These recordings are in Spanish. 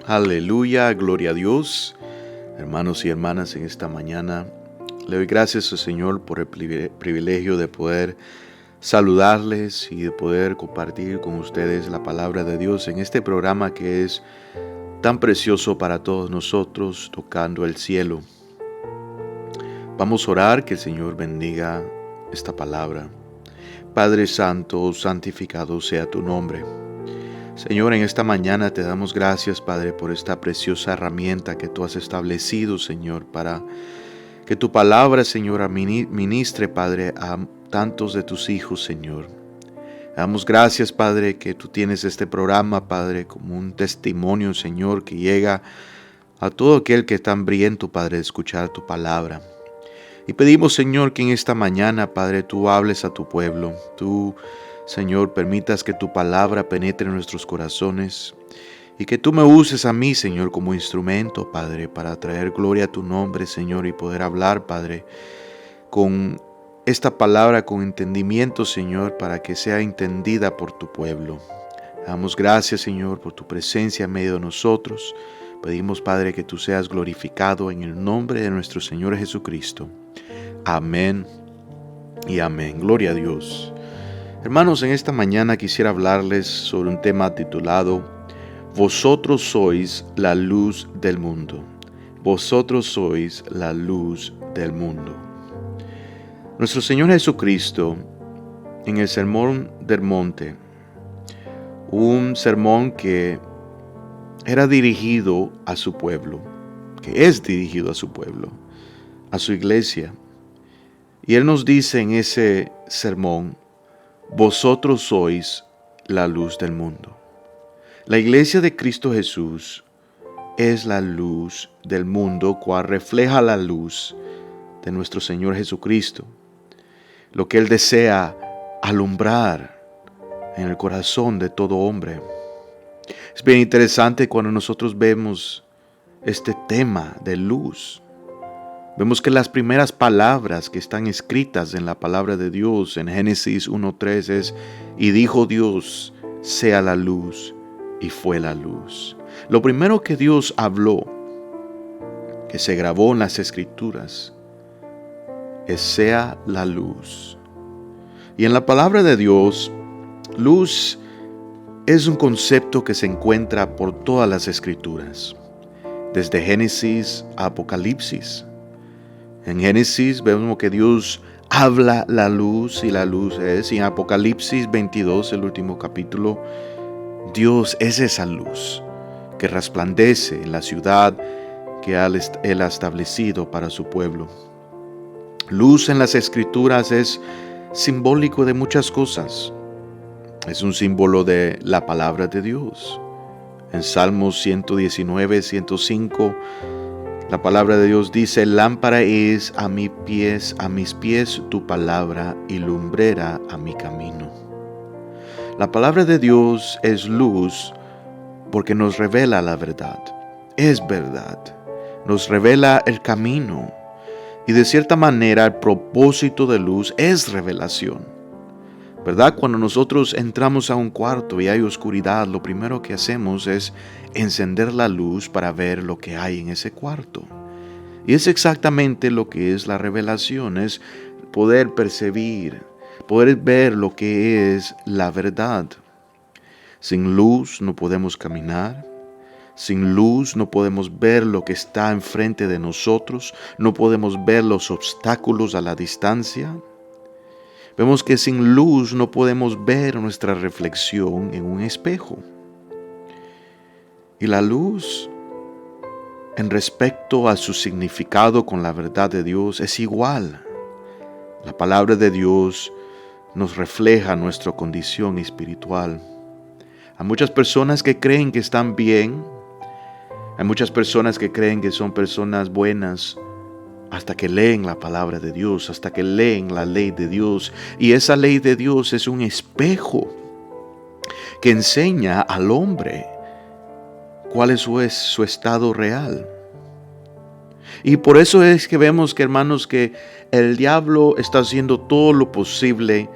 Aleluya, gloria a Dios. Hermanos y hermanas, en esta mañana le doy gracias al Señor por el privilegio de poder saludarles y de poder compartir con ustedes la palabra de Dios en este programa que es tan precioso para todos nosotros, tocando el cielo. Vamos a orar que el Señor bendiga esta palabra. Padre Santo, santificado sea tu nombre. Señor, en esta mañana te damos gracias, Padre, por esta preciosa herramienta que tú has establecido, Señor, para que tu palabra, Señor, ministre, Padre, a tantos de tus hijos, Señor. Damos gracias, Padre, que tú tienes este programa, Padre, como un testimonio, Señor, que llega a todo aquel que está hambriento, Padre, de escuchar tu palabra. Y pedimos, Señor, que en esta mañana, Padre, tú hables a tu pueblo. Tú, Señor, permitas que tu palabra penetre en nuestros corazones y que tú me uses a mí, Señor, como instrumento, Padre, para traer gloria a tu nombre, Señor, y poder hablar, Padre, con esta palabra, con entendimiento, Señor, para que sea entendida por tu pueblo. Damos gracias, Señor, por tu presencia en medio de nosotros. Pedimos, Padre, que tú seas glorificado en el nombre de nuestro Señor Jesucristo. Amén y amén. Gloria a Dios. Hermanos, en esta mañana quisiera hablarles sobre un tema titulado Vosotros sois la luz del mundo. Vosotros sois la luz del mundo. Nuestro Señor Jesucristo, en el Sermón del Monte, un sermón que era dirigido a su pueblo, que es dirigido a su pueblo, a su iglesia. Y Él nos dice en ese sermón, vosotros sois la luz del mundo. La iglesia de Cristo Jesús es la luz del mundo, cual refleja la luz de nuestro Señor Jesucristo. Lo que Él desea alumbrar en el corazón de todo hombre. Es bien interesante cuando nosotros vemos este tema de luz. Vemos que las primeras palabras que están escritas en la palabra de Dios en Génesis 1:3 es, y dijo Dios, sea la luz, y fue la luz. Lo primero que Dios habló, que se grabó en las Escrituras, es sea la luz. Y en la palabra de Dios, luz es un concepto que se encuentra por todas las Escrituras, desde Génesis a Apocalipsis. En Génesis vemos que Dios habla la luz y la luz es. Y en Apocalipsis 22, el último capítulo, Dios es esa luz que resplandece en la ciudad que Él ha establecido para su pueblo. Luz en las Escrituras es simbólico de muchas cosas. Es un símbolo de la palabra de Dios. En Salmos 119, 105, la palabra de Dios dice, lámpara es a mis pies tu palabra y lumbrera a mi camino. La palabra de Dios es luz porque nos revela la verdad. Es verdad. Nos revela el camino. Y de cierta manera el propósito de luz es revelación. ¿Verdad? Cuando nosotros entramos a un cuarto y hay oscuridad, lo primero que hacemos es encender la luz para ver lo que hay en ese cuarto. Y es exactamente lo que es la revelación, es poder percibir, poder ver lo que es la verdad. Sin luz no podemos caminar. Sin luz no podemos ver lo que está enfrente de nosotros. No podemos ver los obstáculos a la distancia. Vemos que sin luz no podemos ver nuestra reflexión en un espejo. Y la luz, en respecto a su significado con la verdad de Dios, es igual. La palabra de Dios nos refleja nuestra condición espiritual. Hay muchas personas que creen que están bien. Hay muchas personas que creen que son personas buenas hasta que leen la palabra de Dios, hasta que leen la ley de Dios. Y esa ley de Dios es un espejo que enseña al hombre cuál es su estado real. Y por eso es que vemos que, hermanos, que el diablo está haciendo todo lo posible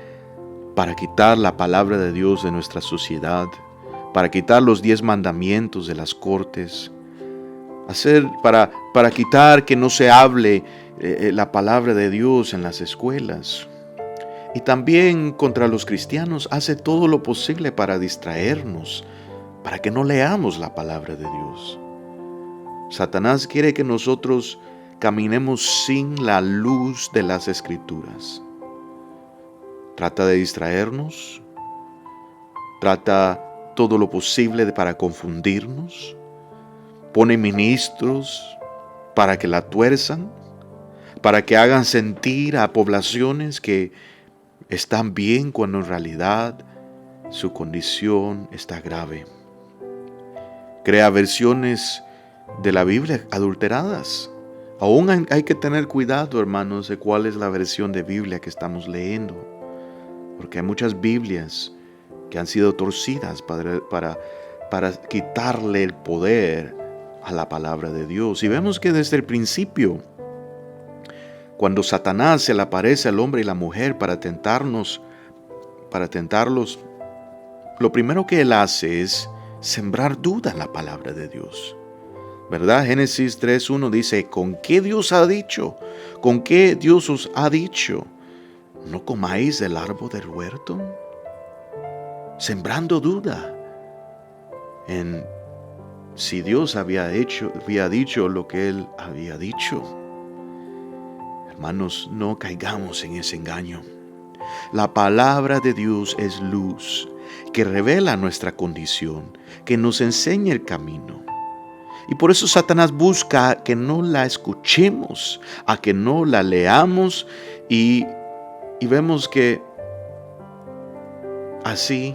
para quitar la palabra de Dios de nuestra sociedad, para quitar los 10 mandamientos de las cortes, para quitar que no se hable la palabra de Dios en las escuelas. Y también contra los cristianos hace todo lo posible para distraernos, para que no leamos la palabra de Dios. Satanás quiere que nosotros caminemos sin la luz de las Escrituras. Trata de distraernos, trata todo lo posible para confundirnos, pone ministros para que la tuerzan, para que hagan sentir a poblaciones que están bien cuando en realidad su condición está grave. Crea versiones de la Biblia adulteradas. Aún hay que tener cuidado, hermanos, de cuál es la versión de Biblia que estamos leyendo, porque hay muchas Biblias que han sido torcidas para quitarle el poder a la palabra de Dios. Y vemos que desde el principio, cuando Satanás se le aparece al hombre y la mujer para tentarlos, lo primero que él hace es sembrar duda en la palabra de Dios. ¿Verdad? Génesis 3:1 dice, ¿con qué Dios ha dicho? ¿Con qué Dios os ha dicho? ¿No comáis del árbol del huerto? Sembrando duda en si Dios había dicho lo que Él había dicho. Hermanos, no caigamos en ese engaño. La palabra de Dios es luz que revela nuestra condición, que nos enseña el camino. Y por eso Satanás busca que no la escuchemos, a que no la leamos y vemos que así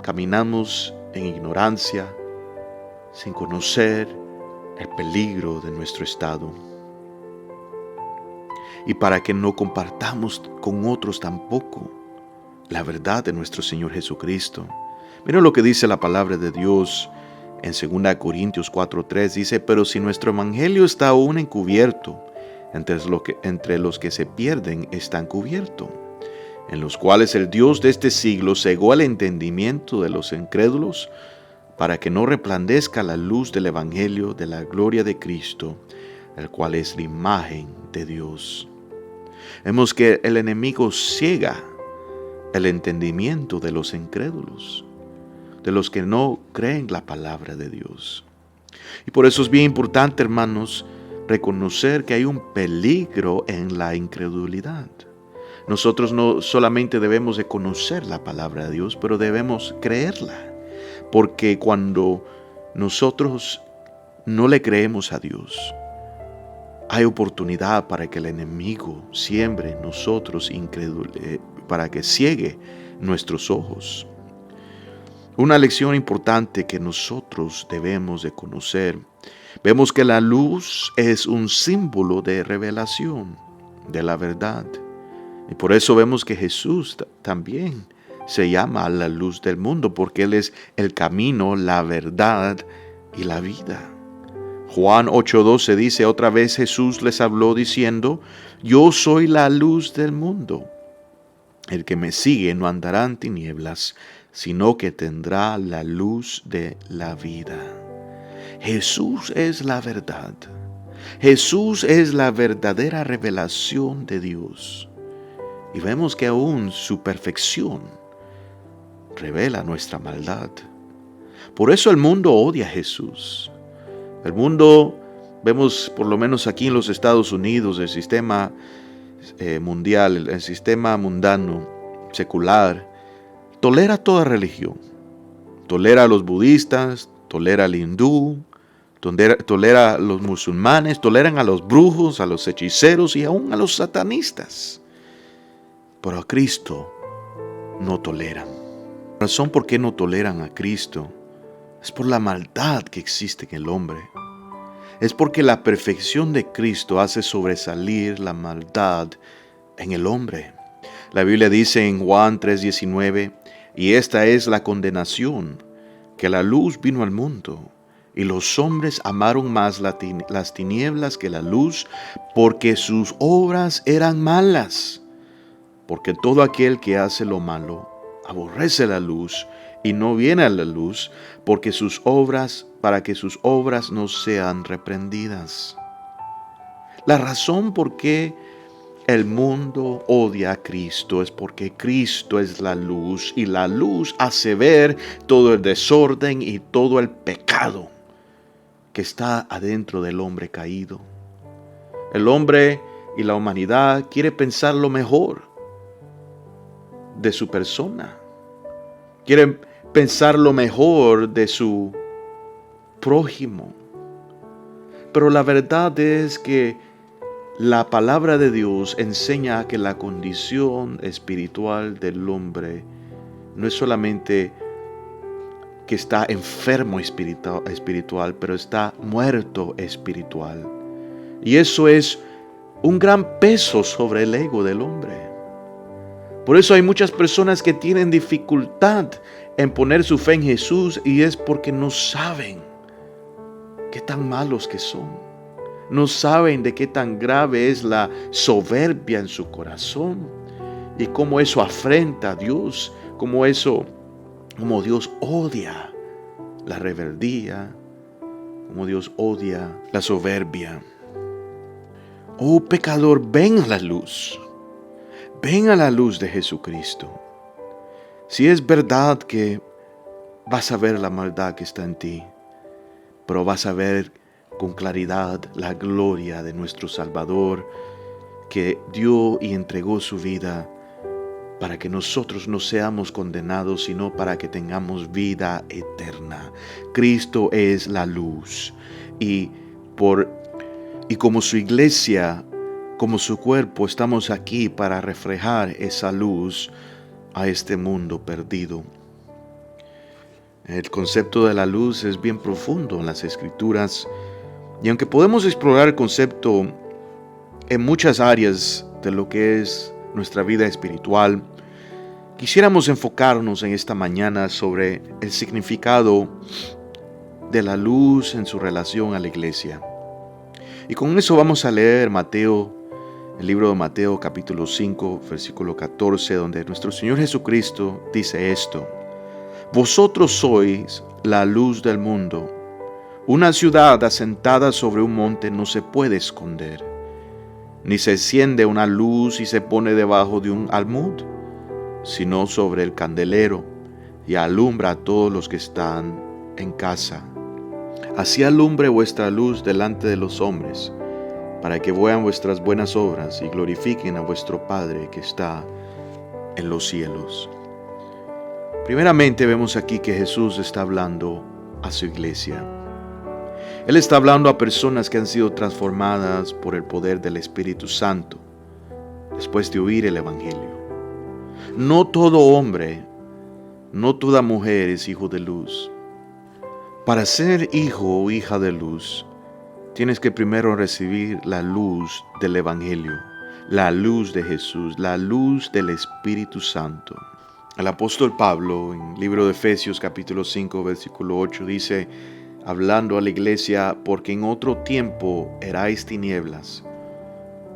caminamos en ignorancia, sin conocer el peligro de nuestro estado. Y para que no compartamos con otros tampoco la verdad de nuestro Señor Jesucristo. Miren lo que dice la palabra de Dios en 2 Corintios 4:3. Dice, pero si nuestro evangelio está aún encubierto, entre los que se pierden está encubierto, en los cuales el Dios de este siglo cegó el entendimiento de los incrédulos, para que no resplandezca la luz del evangelio de la gloria de Cristo, el cual es la imagen de Dios. Vemos que el enemigo ciega el entendimiento de los incrédulos, de los que no creen la palabra de Dios. Y por eso es bien importante, hermanos, reconocer que hay un peligro en la incredulidad. Nosotros no solamente debemos de conocer la palabra de Dios, pero debemos creerla. Porque cuando nosotros no le creemos a Dios, hay oportunidad para que el enemigo siembre en nosotros para que ciegue nuestros ojos. Una lección importante que nosotros debemos de conocer. Vemos que la luz es un símbolo de revelación de la verdad. Y por eso vemos que Jesús también se llama la luz del mundo, porque Él es el camino, la verdad y la vida. Juan 8:12 dice, otra vez Jesús les habló diciendo, yo soy la luz del mundo. El que me sigue no andará en tinieblas, sino que tendrá la luz de la vida. Jesús es la verdad. Jesús es la verdadera revelación de Dios. Y vemos que aún su perfección revela nuestra maldad. Por eso el mundo odia a Jesús. El mundo, vemos por lo menos aquí en los Estados Unidos, el sistema mundial, el sistema mundano, secular, tolera toda religión. Tolera a los budistas, tolera al hindú, tolera a los musulmanes, toleran a los brujos, a los hechiceros y aún a los satanistas. Pero a Cristo no toleran. La razón por qué no toleran a Cristo es por la maldad que existe en el hombre. Es porque la perfección de Cristo hace sobresalir la maldad en el hombre. La Biblia dice en Juan 3:19, y esta es la condenación, que la luz vino al mundo, y los hombres amaron más las tinieblas que la luz, porque sus obras eran malas. Porque todo aquel que hace lo malo aborrece la luz y no viene a la luz para que sus obras no sean reprendidas. La razón por qué el mundo odia a Cristo es porque Cristo es la luz y la luz hace ver todo el desorden y todo el pecado que está adentro del hombre caído. El hombre y la humanidad quiere pensar lo mejor de su persona. Quieren pensar lo mejor de su prójimo. Pero la verdad es que la palabra de Dios enseña que la condición espiritual del hombre no es solamente que está enfermo espiritual, pero está muerto espiritual. Y eso es un gran peso sobre el ego del hombre. Por eso hay muchas personas que tienen dificultad en poner su fe en Jesús y es porque no saben qué tan malos que son. No saben de qué tan grave es la soberbia en su corazón y cómo eso afrenta a Dios, cómo Dios odia la rebeldía, cómo Dios odia la soberbia. Oh pecador, ven a la luz. Ven a la luz de Jesucristo. Si es verdad que vas a ver la maldad que está en ti, pero vas a ver con claridad la gloria de nuestro Salvador, que dio y entregó su vida para que nosotros no seamos condenados, sino para que tengamos vida eterna. Cristo es la luz. Y como su iglesia, como su cuerpo, estamos aquí para reflejar esa luz a este mundo perdido. El concepto de la luz es bien profundo en las Escrituras, y aunque podemos explorar el concepto en muchas áreas de lo que es nuestra vida espiritual, quisiéramos enfocarnos en esta mañana sobre el significado de la luz en su relación a la iglesia. Y con eso vamos a leer el libro de Mateo capítulo 5, versículo 14, donde nuestro Señor Jesucristo dice esto: Vosotros sois la luz del mundo. Una ciudad asentada sobre un monte no se puede esconder, ni se enciende una luz y se pone debajo de un almud, sino sobre el candelero, y alumbra a todos los que están en casa. Así alumbre vuestra luz delante de los hombres, para que vean vuestras buenas obras y glorifiquen a vuestro Padre que está en los cielos. Primeramente vemos aquí que Jesús está hablando a su iglesia. Él está hablando a personas que han sido transformadas por el poder del Espíritu Santo después de oír el Evangelio. No todo hombre, no toda mujer es hijo de luz. Para ser hijo o hija de luz, tienes que primero recibir la luz del Evangelio, la luz de Jesús, la luz del Espíritu Santo. El apóstol Pablo, en el libro de Efesios capítulo 5, versículo 8, dice, hablando a la iglesia: porque en otro tiempo erais tinieblas,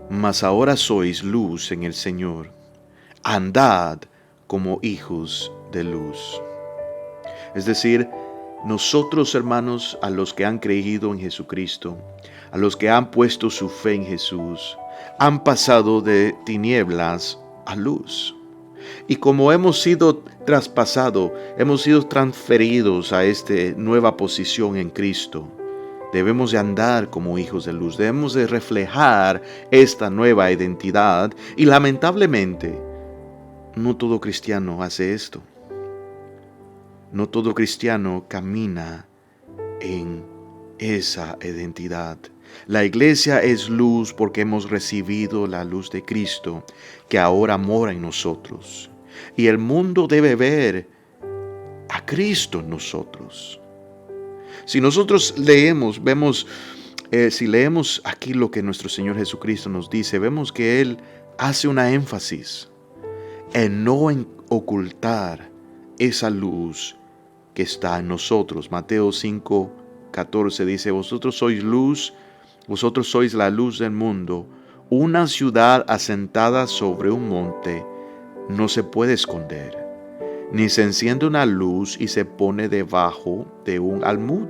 mas ahora sois luz en el Señor. Andad como hijos de luz. Es decir, nosotros, hermanos, a los que han creído en Jesucristo, a los que han puesto su fe en Jesús, han pasado de tinieblas a luz. Y como hemos sido traspasados, hemos sido transferidos a esta nueva posición en Cristo, debemos de andar como hijos de luz, debemos de reflejar esta nueva identidad. Y lamentablemente, no todo cristiano hace esto. No todo cristiano camina en esa identidad. La iglesia es luz porque hemos recibido la luz de Cristo que ahora mora en nosotros. Y el mundo debe ver a Cristo en nosotros. Si nosotros si leemos aquí lo que nuestro Señor Jesucristo nos dice, vemos que Él hace una énfasis en no ocultar esa luz que está en nosotros. Mateo 5, 14 dice: vosotros sois luz, vosotros sois la luz del mundo. Una ciudad asentada sobre un monte no se puede esconder, ni se enciende una luz y se pone debajo de un almud,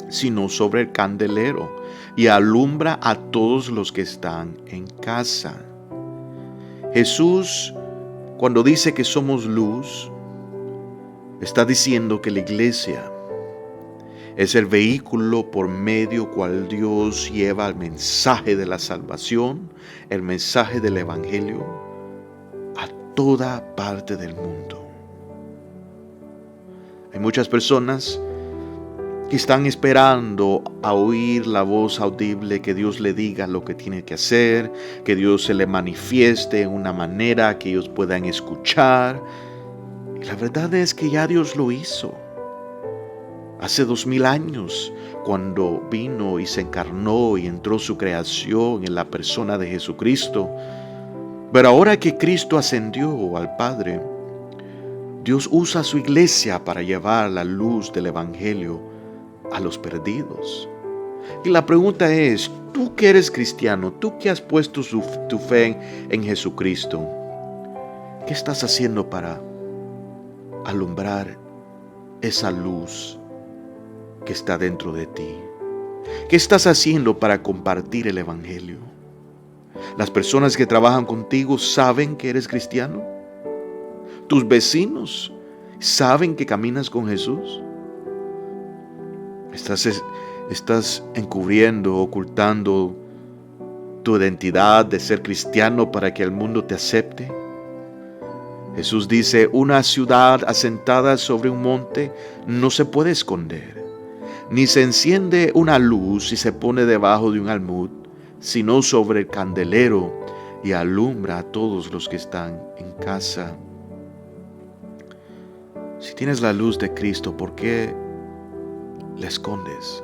sino sobre el candelero, y alumbra a todos los que están en casa. Jesús, cuando dice que somos luz, está diciendo que la iglesia es el vehículo por medio cual Dios lleva el mensaje de la salvación, el mensaje del evangelio a toda parte del mundo. Hay muchas personas que están esperando a oír la voz audible, que Dios le diga lo que tiene que hacer, que Dios se le manifieste en una manera que ellos puedan escuchar. Y la verdad es que ya Dios lo hizo. Hace 2000 años, cuando vino y se encarnó y entró su creación en la persona de Jesucristo. Pero ahora que Cristo ascendió al Padre, Dios usa a su iglesia para llevar la luz del evangelio a los perdidos. Y la pregunta es, tú que eres cristiano, tú que has puesto tu fe en Jesucristo, ¿qué estás haciendo para alumbrar esa luz que está dentro de ti? ¿Qué estás haciendo para compartir el evangelio? ¿Las personas que trabajan contigo saben que eres cristiano? ¿Tus vecinos saben que caminas con Jesús? ¿Estás encubriendo, ocultando tu identidad de ser cristiano para que el mundo te acepte? Jesús dice, una ciudad asentada sobre un monte no se puede esconder, ni se enciende una luz y se pone debajo de un almud, sino sobre el candelero y alumbra a todos los que están en casa. Si tienes la luz de Cristo, ¿por qué la escondes?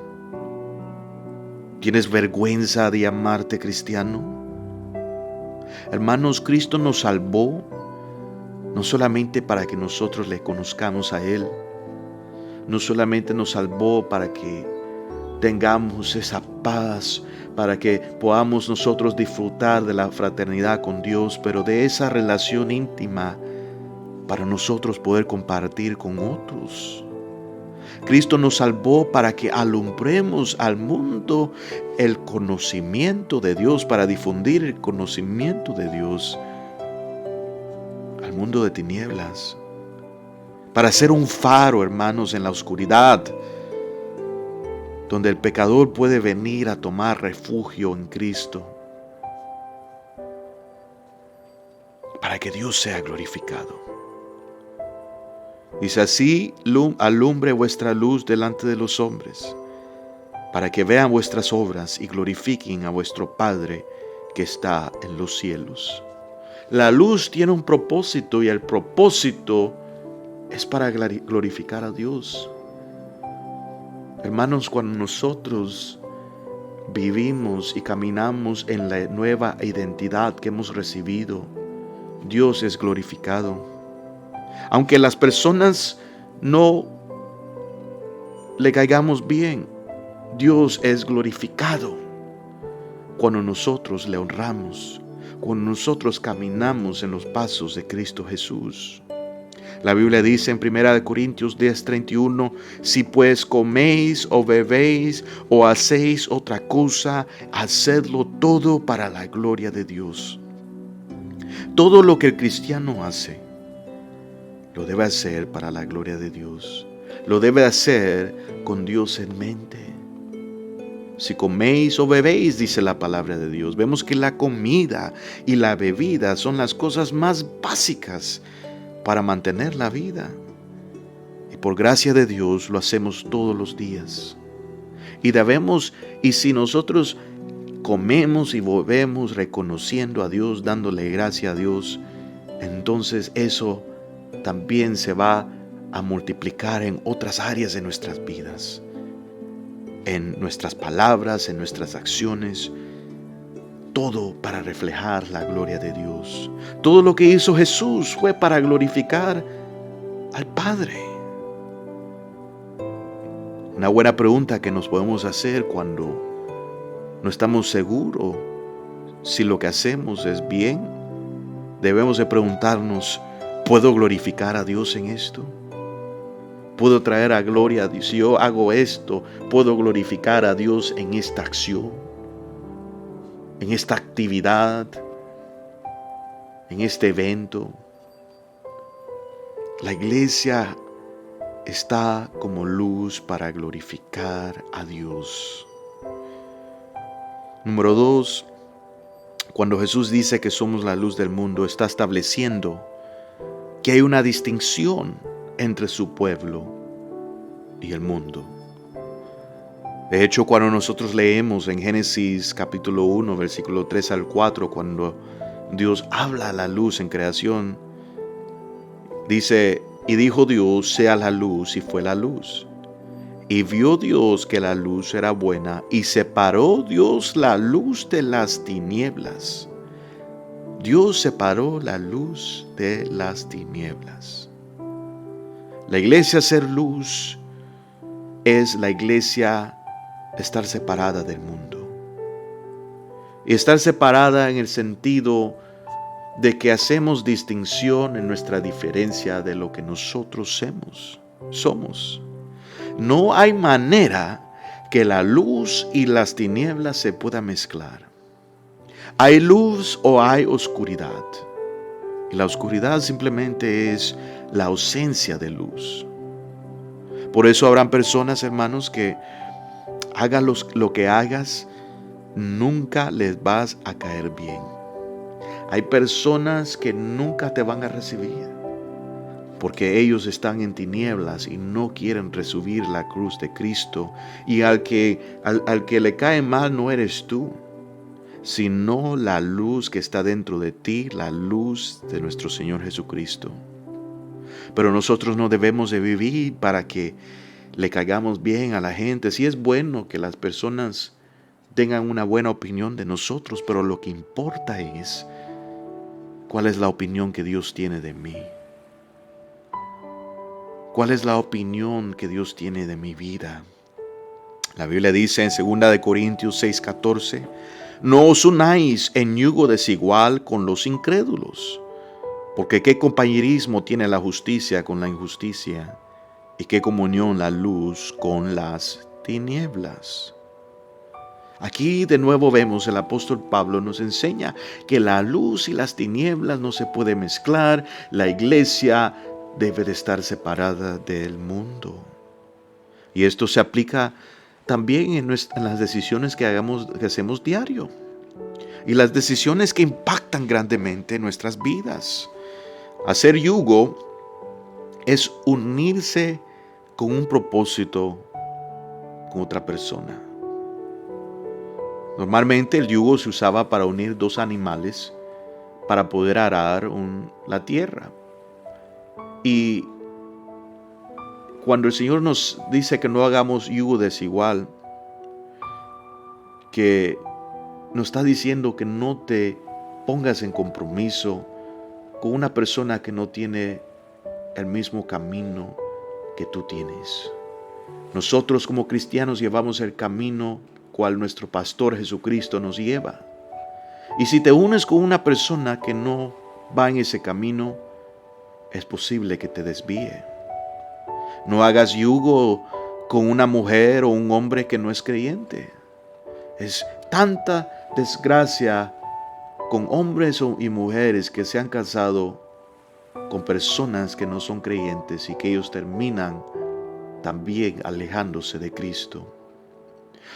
¿Tienes vergüenza de llamarte cristiano? Hermanos, Cristo nos salvó no solamente para que nosotros le conozcamos a Él, no solamente nos salvó para que tengamos esa paz, para que podamos nosotros disfrutar de la fraternidad con Dios, pero de esa relación íntima para nosotros poder compartir con otros. Cristo nos salvó para que alumbremos al mundo el conocimiento de Dios, para difundir el conocimiento de Dios al mundo de tinieblas, para ser un faro, hermanos, en la oscuridad, donde el pecador puede venir a tomar refugio en Cristo, para que Dios sea glorificado. Dice así, alumbre vuestra luz delante de los hombres, para que vean vuestras obras y glorifiquen a vuestro Padre que está en los cielos. La luz tiene un propósito y el propósito es para glorificar a Dios. Hermanos, cuando nosotros vivimos y caminamos en la nueva identidad que hemos recibido, Dios es glorificado. Aunque las personas no le caigamos bien, Dios es glorificado cuando nosotros le honramos, cuando nosotros caminamos en los pasos de Cristo Jesús. La Biblia dice en 1 Corintios 10:31, si pues coméis o bebéis o hacéis otra cosa, hacedlo todo para la gloria de Dios. Todo lo que el cristiano hace, lo debe hacer para la gloria de Dios. Lo debe hacer con Dios en mente. Si coméis o bebéis, dice la palabra de Dios. Vemos que la comida y la bebida son las cosas más básicas para mantener la vida. Y por gracia de Dios lo hacemos todos los días. Y si nosotros comemos y bebemos reconociendo a Dios, dándole gracia a Dios, entonces eso también se va a multiplicar en otras áreas de nuestras vidas, en nuestras palabras, en nuestras acciones, todo para reflejar la gloria de Dios. Todo lo que hizo Jesús fue para glorificar al Padre. Una buena pregunta que nos podemos hacer cuando no estamos seguros si lo que hacemos es bien, debemos de preguntarnos, ¿Puedo glorificar a Dios en esto? ¿Puedo traer a gloria a Dios? Si yo hago esto, ¿puedo glorificar a Dios en esta acción, en esta actividad, en este evento? La iglesia está como luz para glorificar a Dios. Número 2, cuando Jesús dice que somos la luz del mundo, está estableciendo que hay una distinción entre su pueblo y el mundo. De hecho, cuando nosotros leemos en Génesis capítulo 1, versículo 3 al 4, cuando Dios habla a la luz en creación, dice: y dijo Dios, sea la luz, y fue la luz. Y vio Dios que la luz era buena, y separó Dios la luz de las tinieblas. Dios separó la luz de las tinieblas. La iglesia ser luz es la iglesia estar separada del mundo. Y estar separada en el sentido de que hacemos distinción en nuestra diferencia de lo que nosotros somos. No hay manera que la luz y las tinieblas se puedan mezclar. Hay luz o hay oscuridad. Y la oscuridad simplemente es la ausencia de luz. Por eso habrán personas, hermanos, que hagas lo que hagas, nunca les vas a caer bien. Hay personas que nunca te van a recibir porque ellos están en tinieblas y no quieren recibir la cruz de Cristo. Y al que le cae mal no eres tú, sino la luz que está dentro de ti, la luz de nuestro Señor Jesucristo. Pero nosotros no debemos de vivir para que le caigamos bien a la gente. Sí es bueno que las personas tengan una buena opinión de nosotros, pero lo que importa es cuál es la opinión que Dios tiene de mí. ¿Cuál es la opinión que Dios tiene de mi vida? La Biblia dice en 2 Corintios 6:14, no os unáis en yugo desigual con los incrédulos, porque qué compañerismo tiene la justicia con la injusticia, y qué comunión la luz con las tinieblas. Aquí de nuevo vemos el apóstol Pablo nos enseña que la luz y las tinieblas no se pueden mezclar. La iglesia debe de estar separada del mundo. Y esto se aplica también en las decisiones que hacemos diario. Y las decisiones que impactan grandemente nuestras vidas. Hacer yugo es unirse con un propósito con otra persona. Normalmente el yugo se usaba para unir dos animales para poder arar la tierra. Y cuando el Señor nos dice que no hagamos yugo desigual, que nos está diciendo que no te pongas en compromiso con una persona que no tiene el mismo camino que tú tienes. Nosotros como cristianos llevamos el camino cual nuestro pastor Jesucristo nos lleva. Y si te unes con una persona que no va en ese camino, es posible que te desvíe. No hagas yugo con una mujer o un hombre que no es creyente. Es tanta desgracia con hombres y mujeres que se han casado con personas que no son creyentes y que ellos terminan también alejándose de Cristo.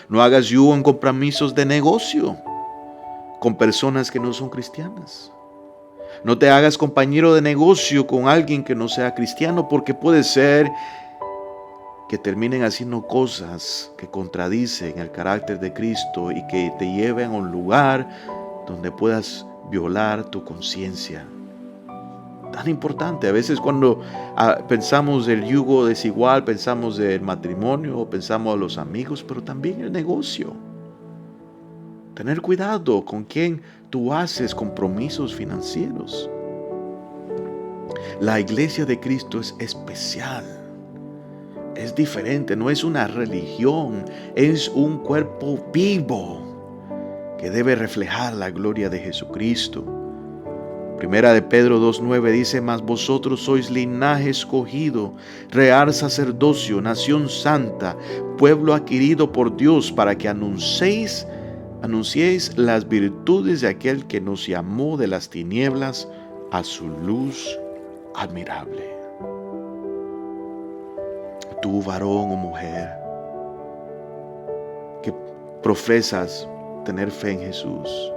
No hagas yugo en compromisos de negocio con personas que no son cristianas. No te hagas compañero de negocio con alguien que no sea cristiano, porque puede ser que terminen haciendo cosas que contradicen el carácter de Cristo y que te lleven a un lugar donde puedas violar tu conciencia. Tan importante. A veces cuando pensamos del yugo desigual, pensamos del matrimonio, pensamos de los amigos, pero también el negocio. Tener cuidado con quién tú haces compromisos financieros. La iglesia de Cristo es especial. Es diferente, no es una religión, es un cuerpo vivo que debe reflejar la gloria de Jesucristo. Primera de Pedro 2:9 dice: mas vosotros sois linaje escogido, real sacerdocio, nación santa, pueblo adquirido por Dios, para que anunciéis las virtudes de aquel que nos llamó de las tinieblas a su luz admirable. Tú, varón o mujer, que profesas tener fe en Jesús,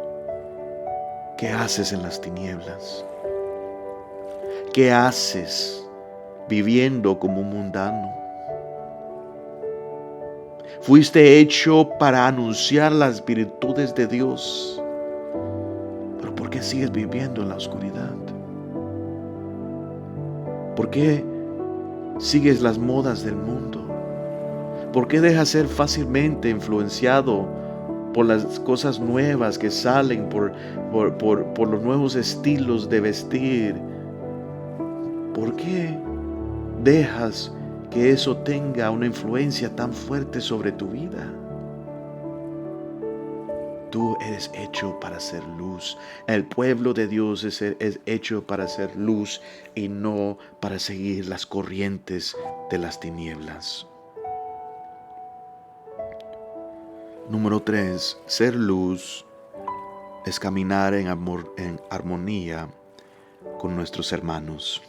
¿qué haces en las tinieblas? ¿Qué haces viviendo como un mundano? Fuiste hecho para anunciar las virtudes de Dios, pero ¿por qué sigues viviendo en la oscuridad? ¿Por qué sigues las modas del mundo? ¿Por qué dejas ser fácilmente influenciado por las cosas nuevas que salen, por los nuevos estilos de vestir? ¿Por qué dejas que eso tenga una influencia tan fuerte sobre tu vida? Tú eres hecho para ser luz. El pueblo de Dios es hecho para ser luz y no para seguir las corrientes de las tinieblas. Número 3. Ser luz es caminar en armonía con nuestros hermanos.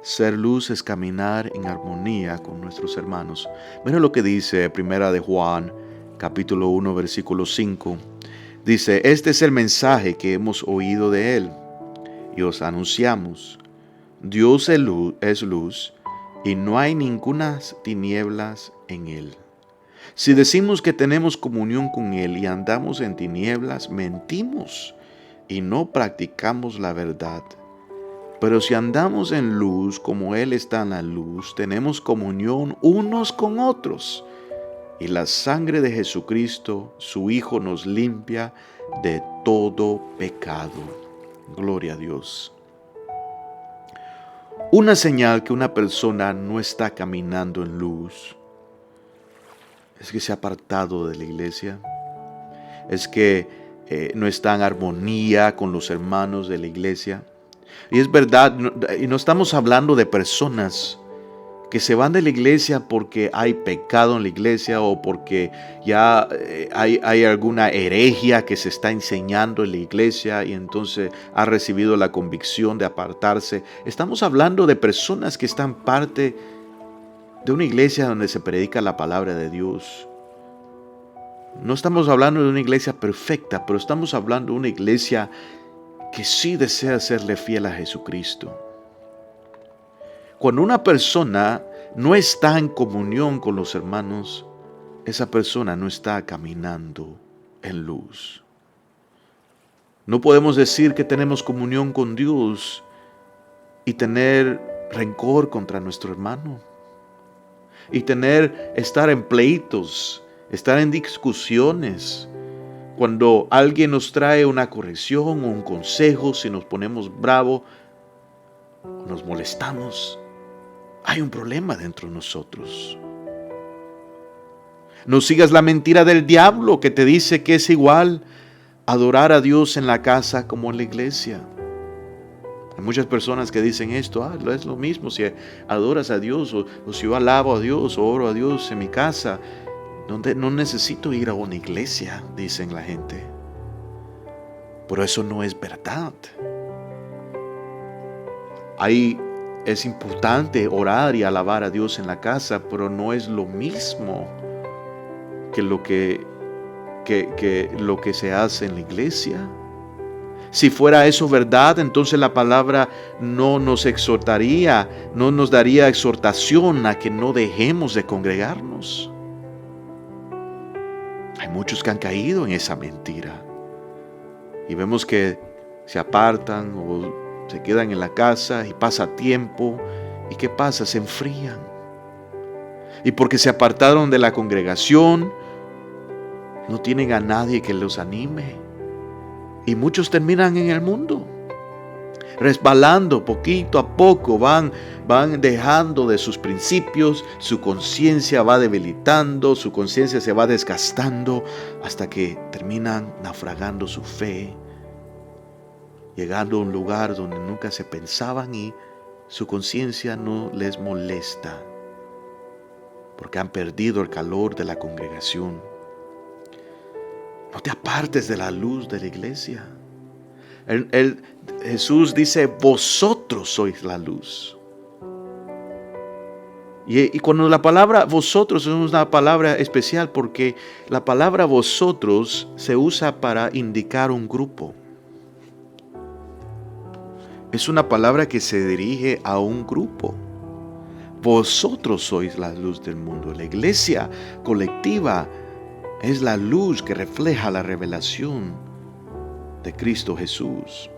Ser luz es caminar en armonía con nuestros hermanos. Mira lo que dice Primera de Juan, capítulo 1, versículo 5. Dice: este es el mensaje que hemos oído de él y os anunciamos. Dios es luz y no hay ninguna tinieblas en él. Si decimos que tenemos comunión con él y andamos en tinieblas, mentimos y no practicamos la verdad. Pero si andamos en luz como él está en la luz, tenemos comunión unos con otros. Y la sangre de Jesucristo, su Hijo, nos limpia de todo pecado. Gloria a Dios. Una señal que una persona no está caminando en luz es que se ha apartado de la iglesia. Es que no está en armonía con los hermanos de la iglesia. Y es verdad, y no estamos hablando de personas que se van de la iglesia porque hay pecado en la iglesia o porque ya hay alguna herejía que se está enseñando en la iglesia y entonces ha recibido la convicción de apartarse. Estamos hablando de personas que están parte de una iglesia donde se predica la palabra de Dios. No estamos hablando de una iglesia perfecta, pero estamos hablando de una iglesia que sí desea serle fiel a Jesucristo. Cuando una persona no está en comunión con los hermanos, esa persona no está caminando en luz. No podemos decir que tenemos comunión con Dios y tener rencor contra nuestro hermano. Y estar en pleitos, estar en discusiones. Cuando alguien nos trae una corrección o un consejo, si nos ponemos bravos o nos molestamos, hay un problema dentro de nosotros. No sigas la mentira del diablo que te dice que es igual adorar a Dios en la casa como en la iglesia. Hay muchas personas que dicen esto: es lo mismo si adoras a Dios o si yo alabo a Dios o oro a Dios en mi casa. No necesito ir a una iglesia, dicen la gente. Pero eso no es verdad. Es importante orar y alabar a Dios en la casa, pero no es lo mismo que lo que se hace en la iglesia. Si fuera eso verdad, entonces la palabra no nos exhortaría, no nos daría exhortación a que no dejemos de congregarnos. Hay muchos que han caído en esa mentira y vemos que se apartan o se quedan en la casa y pasa tiempo. ¿Y qué pasa? Se enfrían. Y porque se apartaron de la congregación, no tienen a nadie que los anime. Y muchos terminan en el mundo, resbalando poquito a poco, van dejando de sus principios, su conciencia va debilitando, su conciencia se va desgastando hasta que terminan naufragando su fe. llegando a un lugar donde nunca se pensaban y su conciencia no les molesta, porque han perdido el calor de la congregación. No te apartes de la luz de la iglesia. Jesús dice, vosotros sois la luz. Y cuando la palabra vosotros es una palabra especial, porque la palabra vosotros se usa para indicar un grupo. Es una palabra que se dirige a un grupo. Vosotros sois la luz del mundo. La iglesia colectiva es la luz que refleja la revelación de Cristo Jesús.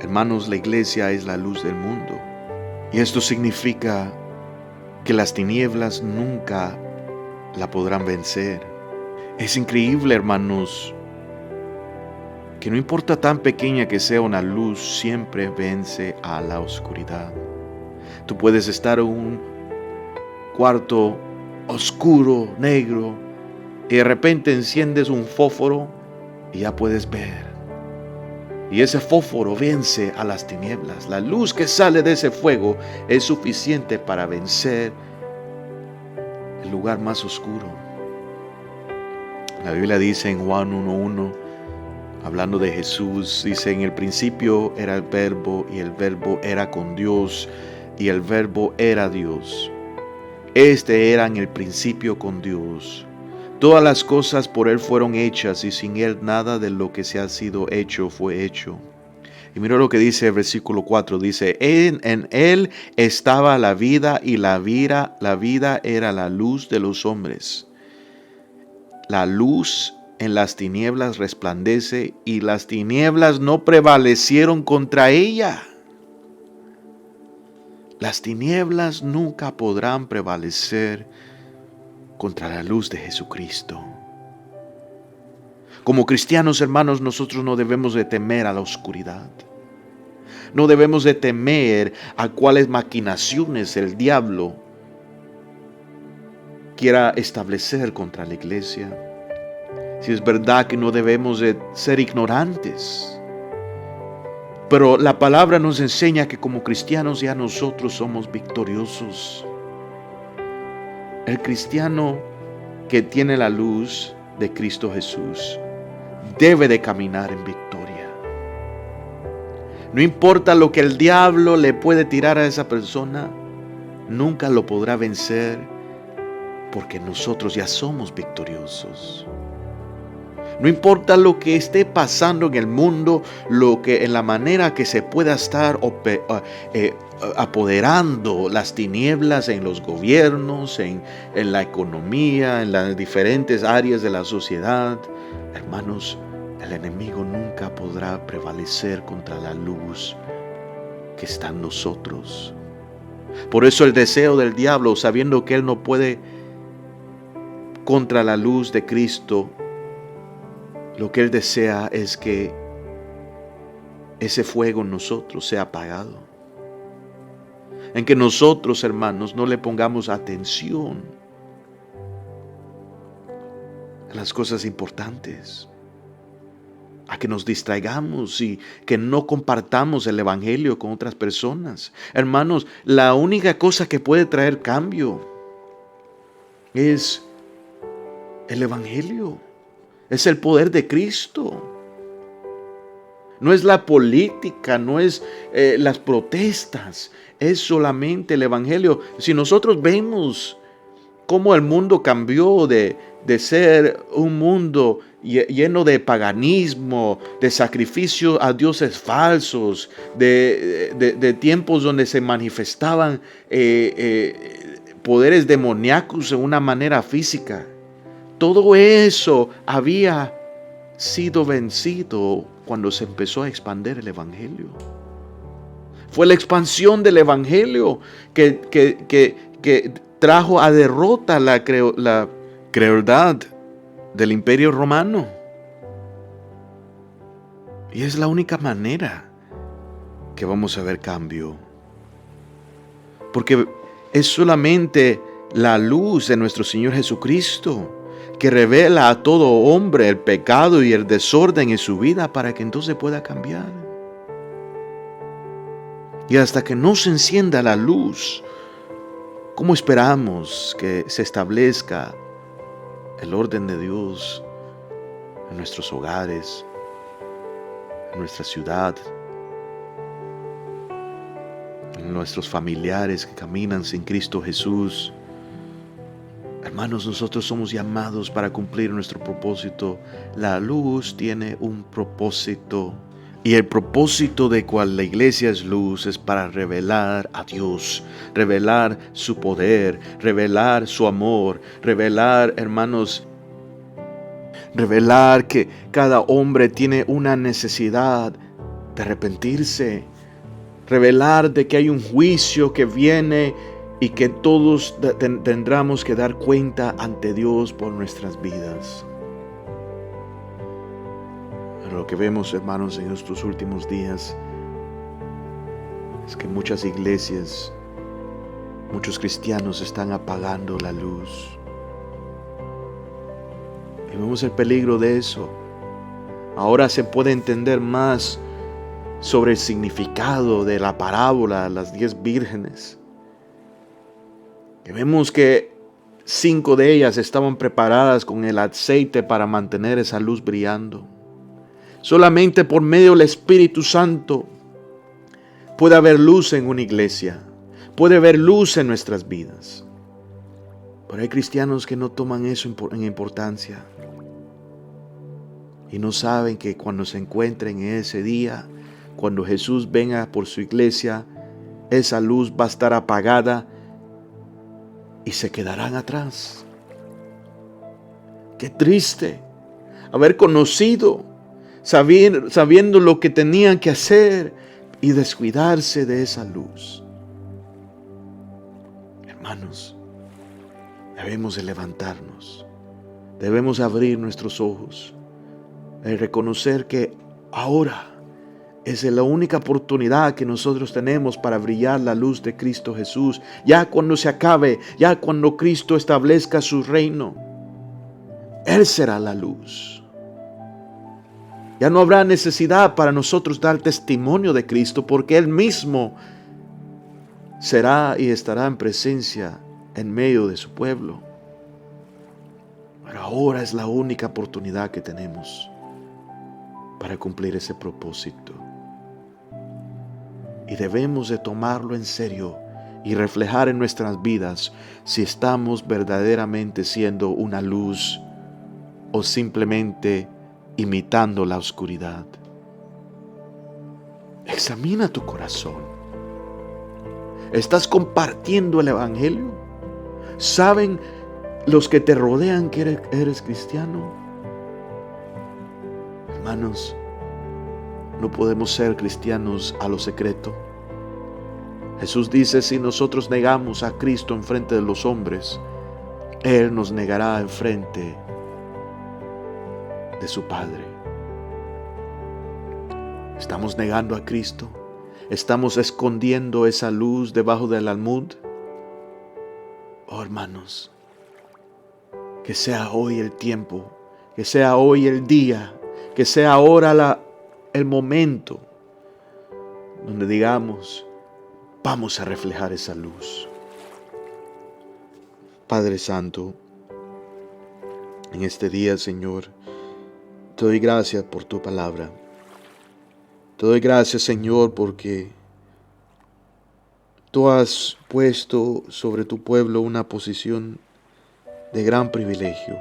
Hermanos, la iglesia es la luz del mundo. Y esto significa que las tinieblas nunca la podrán vencer. Es increíble, hermanos, que no importa tan pequeña que sea una luz, siempre vence a la oscuridad. Tú puedes estar en un cuarto oscuro, negro, y de repente enciendes un fósforo y ya puedes ver. Y ese fósforo vence a las tinieblas. La luz que sale de ese fuego es suficiente para vencer el lugar más oscuro. La Biblia dice en Juan 1:1, hablando de Jesús, dice: en el principio era el Verbo, y el Verbo era con Dios, y el Verbo era Dios. Este era en el principio con Dios. Todas las cosas por Él fueron hechas, y sin Él nada de lo que se ha sido hecho fue hecho. Y mira lo que dice el versículo 4, dice: en Él estaba la vida, y la vida era la luz de los hombres. La luz en las tinieblas resplandece, y las tinieblas no prevalecieron contra ella. Las tinieblas nunca podrán prevalecer contra la luz de Jesucristo. Como cristianos, hermanos, nosotros no debemos de temer a la oscuridad. No debemos de temer a cuáles maquinaciones el diablo quiera establecer contra la iglesia. Si es verdad que no debemos de ser ignorantes, pero la palabra nos enseña que como cristianos ya nosotros somos victoriosos. El cristiano que tiene la luz de Cristo Jesús debe de caminar en victoria. No importa lo que el diablo le puede tirar a esa persona, nunca lo podrá vencer, porque nosotros ya somos victoriosos. No importa lo que esté pasando en el mundo, en la manera que se pueda estar apoderando las tinieblas en los gobiernos, en la economía, en las diferentes áreas de la sociedad. Hermanos, el enemigo nunca podrá prevalecer contra la luz que está en nosotros. Por eso el deseo del diablo, sabiendo que él no puede contra la luz de Cristo, lo que él desea es que ese fuego en nosotros sea apagado. En que nosotros, hermanos, no le pongamos atención a las cosas importantes, a que nos distraigamos y que no compartamos el evangelio con otras personas. Hermanos, la única cosa que puede traer cambio es el evangelio. Es el poder de Cristo. No es la política, no es las protestas, es solamente el evangelio. Si nosotros vemos cómo el mundo cambió de ser un mundo lleno de paganismo, de sacrificio a dioses falsos, de tiempos donde se manifestaban poderes demoníacos de una manera física. Todo eso había sido vencido cuando se empezó a expandir el evangelio. Fue la expansión del evangelio que trajo a derrota la crueldad del imperio romano. Y es la única manera que vamos a ver cambio. Porque es solamente la luz de nuestro Señor Jesucristo que revela a todo hombre el pecado y el desorden en su vida para que entonces pueda cambiar. Y hasta que no se encienda la luz, ¿cómo esperamos que se establezca el orden de Dios en nuestros hogares, en nuestra ciudad, en nuestros familiares que caminan sin Cristo Jesús? Hermanos, nosotros somos llamados para cumplir nuestro propósito. La luz tiene un propósito. Y el propósito de cual la iglesia es luz es para revelar a Dios, revelar su poder, revelar su amor, revelar, hermanos, revelar que cada hombre tiene una necesidad de arrepentirse, revelar de que hay un juicio que viene y que todos tendremos que dar cuenta ante Dios por nuestras vidas. Pero lo que vemos, hermanos, en estos últimos días es que muchas iglesias, muchos cristianos están apagando la luz. Y vemos el peligro de eso. Ahora se puede entender más sobre el significado de la parábola de las 10 vírgenes. Que vemos que 5 de ellas estaban preparadas con el aceite para mantener esa luz brillando. Solamente por medio del Espíritu Santo puede haber luz en una iglesia, puede haber luz en nuestras vidas. Pero hay cristianos que no toman eso en importancia y no saben que cuando se encuentren en ese día, cuando Jesús venga por su iglesia, esa luz va a estar apagada y se quedarán atrás. Qué triste haber conocido, sabiendo lo que tenían que hacer y descuidarse de esa luz. Hermanos, debemos de levantarnos, debemos abrir nuestros ojos y reconocer que ahora es la única oportunidad que nosotros tenemos para brillar la luz de Cristo Jesús. Ya cuando se acabe, ya cuando Cristo establezca su reino, Él será la luz. Ya no habrá necesidad para nosotros dar testimonio de Cristo, porque Él mismo será y estará en presencia en medio de su pueblo. Pero ahora es la única oportunidad que tenemos para cumplir ese propósito. Y debemos de tomarlo en serio y reflejar en nuestras vidas si estamos verdaderamente siendo una luz o simplemente imitando la oscuridad. Examina tu corazón. ¿Estás compartiendo el evangelio? ¿Saben los que te rodean que eres cristiano? Hermanos, no podemos ser cristianos a lo secreto. Jesús dice, si nosotros negamos a Cristo en frente de los hombres, Él nos negará en frente de su Padre. ¿Estamos negando a Cristo? ¿Estamos escondiendo esa luz debajo del almud? Oh, hermanos, que sea hoy el tiempo, que sea hoy el día, que sea ahora el momento donde digamos, vamos a reflejar esa luz. Padre Santo, en este día, Señor, te doy gracias por tu palabra. Te doy gracias, Señor, porque tú has puesto sobre tu pueblo una posición de gran privilegio,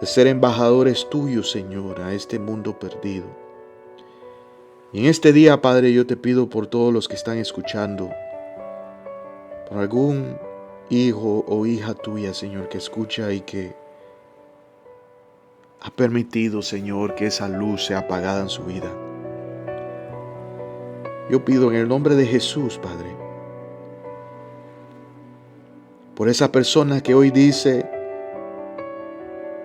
de ser embajadores tuyos, Señor, a este mundo perdido. Y en este día, Padre, yo te pido por todos los que están escuchando, por algún hijo o hija tuya, Señor, que escucha y que ha permitido, Señor, que esa luz sea apagada en su vida. Yo pido en el nombre de Jesús, Padre, por esa persona que hoy dice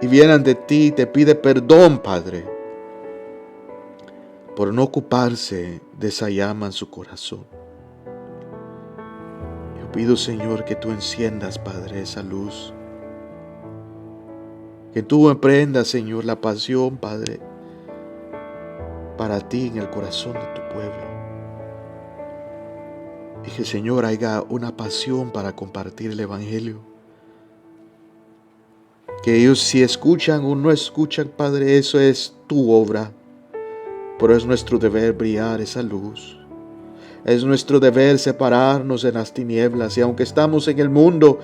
y viene ante ti y te pide perdón, Padre, por no ocuparse de esa llama en su corazón. Yo pido, Señor, que tú enciendas, Padre, esa luz Que tú emprendas, Señor, la pasión, Padre, para ti en el corazón de tu pueblo. Y que, Señor, haya una pasión para compartir el Evangelio. Que ellos, si escuchan o no escuchan, Padre, eso es tu obra. Pero es nuestro deber brillar esa luz. Es nuestro deber separarnos de las tinieblas. Y aunque estamos en el mundo,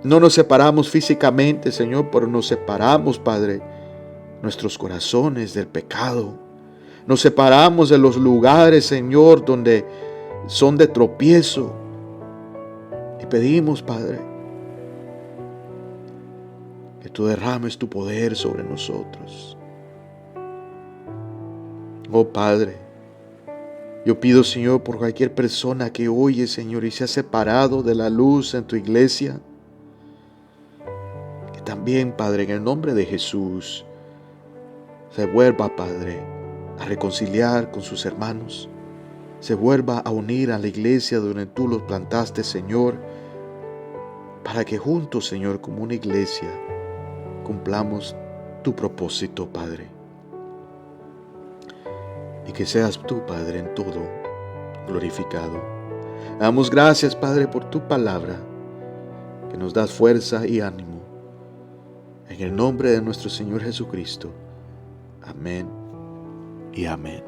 no nos separamos físicamente, Señor, pero nos separamos, Padre, nuestros corazones del pecado. Nos separamos de los lugares, Señor, donde son de tropiezo. Y pedimos, Padre, que tú derrames tu poder sobre nosotros. Oh Padre, yo pido, Señor, por cualquier persona que oye, Señor, y se ha separado de la luz en tu iglesia, que también, Padre, en el nombre de Jesús, se vuelva, Padre, a reconciliar con sus hermanos, se vuelva a unir a la iglesia donde tú los plantaste, Señor, para que juntos, Señor, como una iglesia, cumplamos tu propósito, Padre. Y que seas tú, Padre, en todo glorificado. Damos gracias, Padre, por tu palabra, que nos das fuerza y ánimo. En el nombre de nuestro Señor Jesucristo. Amén y amén.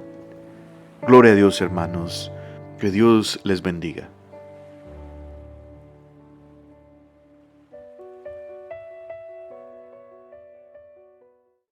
Gloria a Dios, hermanos. Que Dios les bendiga.